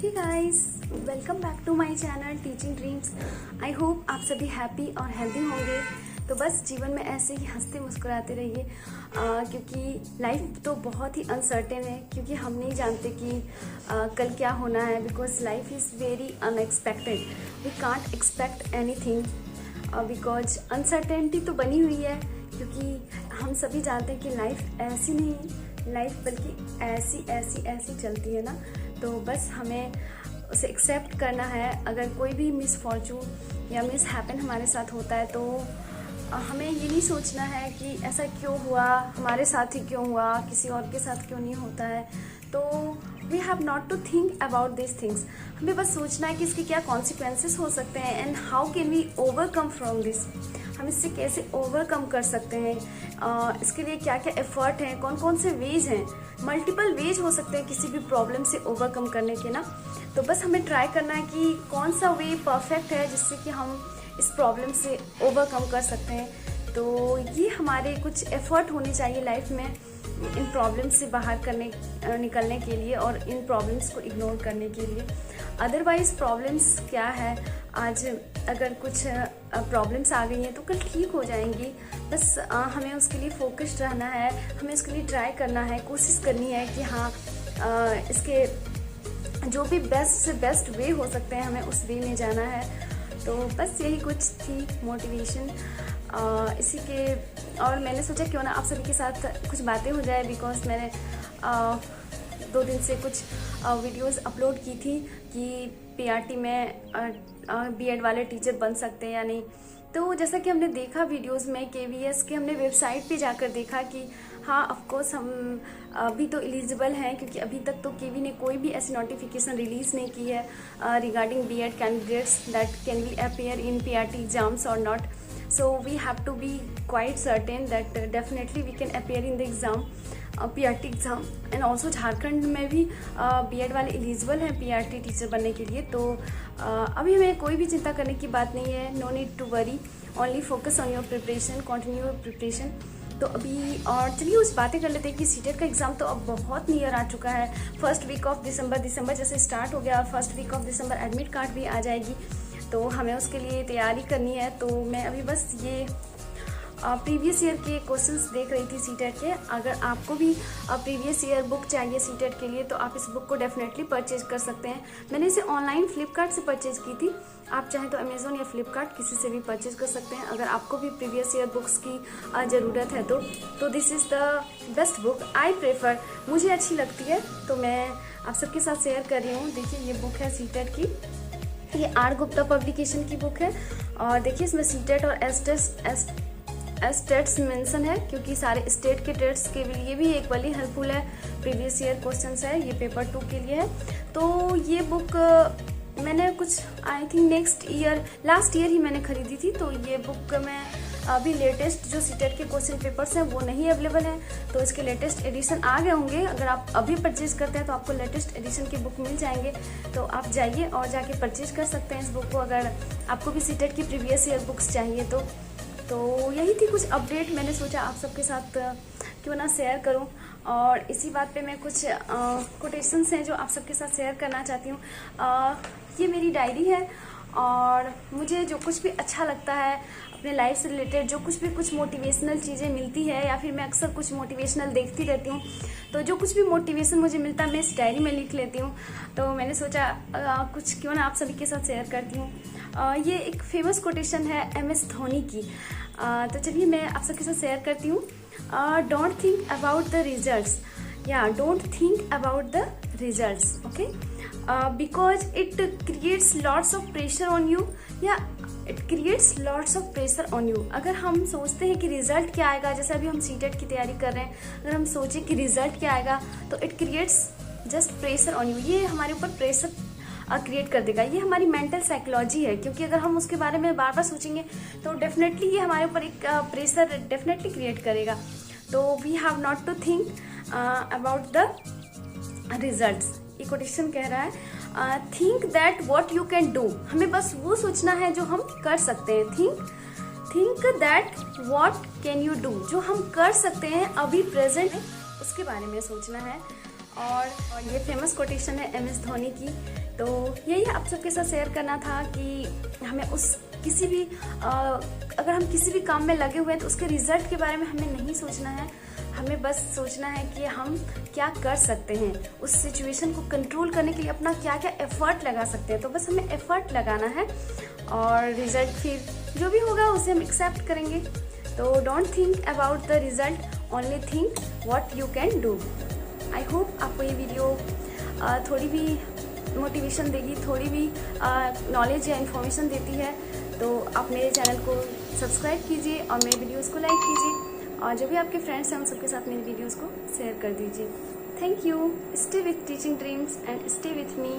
Hey guys, welcome back to my channel teaching dreams. I hope आप सभी happy और healthy होंगे। तो बस जीवन में ऐसे ही हंसते मुस्कुराते रहिए, क्योंकि लाइफ तो बहुत ही अनसर्टेन है, क्योंकि हम नहीं जानते कि कल क्या होना है। Because life is very unexpected, we can't expect anything, because uncertainty तो बनी हुई है। क्योंकि हम सभी जानते हैं कि लाइफ ऐसी नहीं, लाइफ बल्कि ऐसी ऐसी ऐसी चलती है ना। तो बस हमें उसे एक्सेप्ट करना है। अगर कोई भी मिस फॉर्चून या मिस हैपन हमारे साथ होता है तो हमें ये नहीं सोचना है कि ऐसा क्यों हुआ, हमारे साथ ही क्यों हुआ, किसी और के साथ क्यों नहीं होता है। तो we have not to think about this things. हमें बस सोचना है कि इसके क्या कॉन्सिक्वेंसेस हो सकते हैं and how can we overcome from this. हम इससे कैसे ओवरकम कर सकते हैं, इसके लिए क्या क्या एफर्ट हैं, कौन कौन से वेज हैं। मल्टीपल वेज हो सकते हैं किसी भी प्रॉब्लम से ओवरकम करने के ना। तो बस हमें ट्राई करना है कि कौन सा वे परफेक्ट है जिससे कि हम इस प्रॉब्लम से ओवरकम कर सकते हैं। तो ये हमारे कुछ एफर्ट होने चाहिए लाइफ में इन प्रॉब्लम्स से बाहर निकलने के लिए और इन प्रॉब्लम्स को इग्नोर करने के लिए। अदरवाइज प्रॉब्लम्स क्या है, आज अगर कुछ प्रॉब्लम्स आ गई हैं तो कल ठीक हो जाएंगी। बस हमें उसके लिए फोकस्ड रहना है, हमें उसके लिए ट्राई करना है, कोशिश करनी है कि हाँ इसके जो भी बेस्ट से बेस्ट वे हो सकते हैं हमें उस वे में जाना है। तो बस यही कुछ थी मोटिवेशन इसी के। और मैंने सोचा क्यों ना आप सभी के साथ कुछ बातें हो जाए, बिकॉज मैंने 2 दिन से कुछ वीडियोस अपलोड की थी कि पीआरटी में बीएड वाले टीचर बन सकते हैं या नहीं। तो जैसा कि हमने देखा वीडियोस में केवीएस के, हमने वेबसाइट पे जाकर देखा कि हाँ ऑफकोर्स हम अभी तो एलिजिबल हैं, क्योंकि अभी तक तो केवी ने कोई भी ऐसी नोटिफिकेशन रिलीज़ नहीं की है regarding BEd candidates that can be appear in PRT exams और not. So we have to be quite certain that definitely we can appear in the exam, PRT exam. And also Jharkhand में भी BEd वाले eligible हैं PRT teacher बनने के लिए। तो अभी हमें कोई भी चिंता करने की बात नहीं है, no need to worry, only focus on your preparation, continue your preparation. तो अभी और चलिए उस बातें कर लेते हैं कि सीटेट का एग्ज़ाम तो अब बहुत नियर आ चुका है। फर्स्ट वीक ऑफ दिसंबर जैसे स्टार्ट हो गया और first week of December admit card भी आ जाएगी। तो हमें उसके लिए तैयारी करनी है। तो मैं अभी बस ये प्रीवियस ईयर के क्वेश्चंस देख रही थी सीटेट के। अगर आपको भी प्रीवियस ईयर बुक चाहिए सीटेट के लिए तो आप इस बुक को डेफिनेटली परचेज कर सकते हैं। मैंने इसे ऑनलाइन फ्लिपकार्ट से परचेज की थी, आप चाहें तो अमेजोन या फ्लिपकार्ट किसी से भी परचेज कर सकते हैं अगर आपको भी प्रीवियस ईयर बुक्स की ज़रूरत है तो this is the best book I prefer, मुझे अच्छी लगती है तो मैं आप सबके साथ शेयर कर रही हूँ। देखिए ये बुक है सीटेट की, ये आर गुप्ता पब्लिकेशन की बुक है। और देखिए इसमें सीटेट और एस-टेट्स मेंशन है, क्योंकि सारे स्टेट के टेट्स के लिए भी एक वाली हेल्पफुल है। प्रीवियस ईयर क्वेश्चंस है, ये पेपर 2 के लिए है। तो ये बुक मैंने कुछ आई थिंक लास्ट ईयर ही मैंने खरीदी थी। तो ये बुक मैं अभी लेटेस्ट जो सीटेट के क्वेश्चन पेपर्स हैं वो नहीं अवेलेबल हैं, तो इसके लेटेस्ट एडिशन आ गए होंगे। अगर आप अभी परचेज करते हैं तो आपको लेटेस्ट एडिशन की बुक मिल जाएंगे, तो आप जाइए और जाके परचेज कर सकते हैं इस बुक को अगर आपको भी सीटेट की प्रीवियस ईयर बुक्स चाहिए तो यही थी कुछ अपडेट, मैंने सोचा आप सबके साथ क्यों ना शेयर करूं। और इसी बात पे मैं कुछ कोटेशंस हैं जो आप सबके साथ शेयर करना चाहती हूँ। ये मेरी डायरी है और मुझे जो कुछ भी अच्छा लगता है अपने लाइफ से रिलेटेड, जो कुछ मोटिवेशनल चीज़ें मिलती है या फिर मैं अक्सर कुछ मोटिवेशनल देखती रहती हूँ, तो जो कुछ भी मोटिवेशन मुझे मिलता है मैं इस डायरी में लिख लेती हूँ। तो मैंने सोचा कुछ क्यों ना आप सभी के साथ शेयर करती हूँ। ये एक फेमस कोटेशन है MS धोनी की। तो चलिए मैं आप सबके साथ शेयर करती हूँ। Don't think about the results, या don't think about the results, okay, because it creates lots of pressure on you, या it creates lots of pressure on you. अगर हम सोचते हैं कि रिजल्ट क्या आएगा, जैसे अभी हम सीटेट की तैयारी कर रहे हैं, अगर हम सोचें कि रिजल्ट क्या आएगा तो it creates just pressure on you, ये हमारे ऊपर प्रेशर क्रिएट कर देगा। ये हमारी मेंटल साइकोलॉजी है, क्योंकि अगर हम उसके बारे में बार बार सोचेंगे तो डेफिनेटली ये हमारे ऊपर एक प्रेशर डेफिनेटली क्रिएट करेगा। तो we have not to think about the results. ये कोटेशन कह रहा है think that what you can do, हमें बस वो सोचना है जो हम कर सकते हैं। Think that what can you do, जो हम कर सकते हैं अभी प्रेजेंट में उसके बारे में सोचना है। और ये फेमस कोटेशन है MS धोनी की। तो यही आप सबके साथ शेयर करना था कि हमें किसी भी अगर हम किसी भी काम में लगे हुए हैं तो उसके रिजल्ट के बारे में हमें नहीं सोचना है, हमें बस सोचना है कि हम क्या कर सकते हैं, उस सिचुएशन को कंट्रोल करने के लिए अपना क्या क्या एफर्ट लगा सकते हैं। तो बस हमें एफर्ट लगाना है और रिजल्ट फिर जो भी होगा उसे हम एक्सेप्ट करेंगे। तो don't think about the result, only think what you can do. I hope आपको ये वीडियो थोड़ी भी मोटिवेशन देगी, थोड़ी भी नॉलेज या इन्फॉर्मेशन देती है। तो आप मेरे चैनल को सब्सक्राइब कीजिए और मेरे वीडियोस को लाइक कीजिए और जो भी आपके फ्रेंड्स हैं उन सबके साथ मेरी वीडियोस को शेयर कर दीजिए। Thank you. Stay with teaching dreams and stay with me.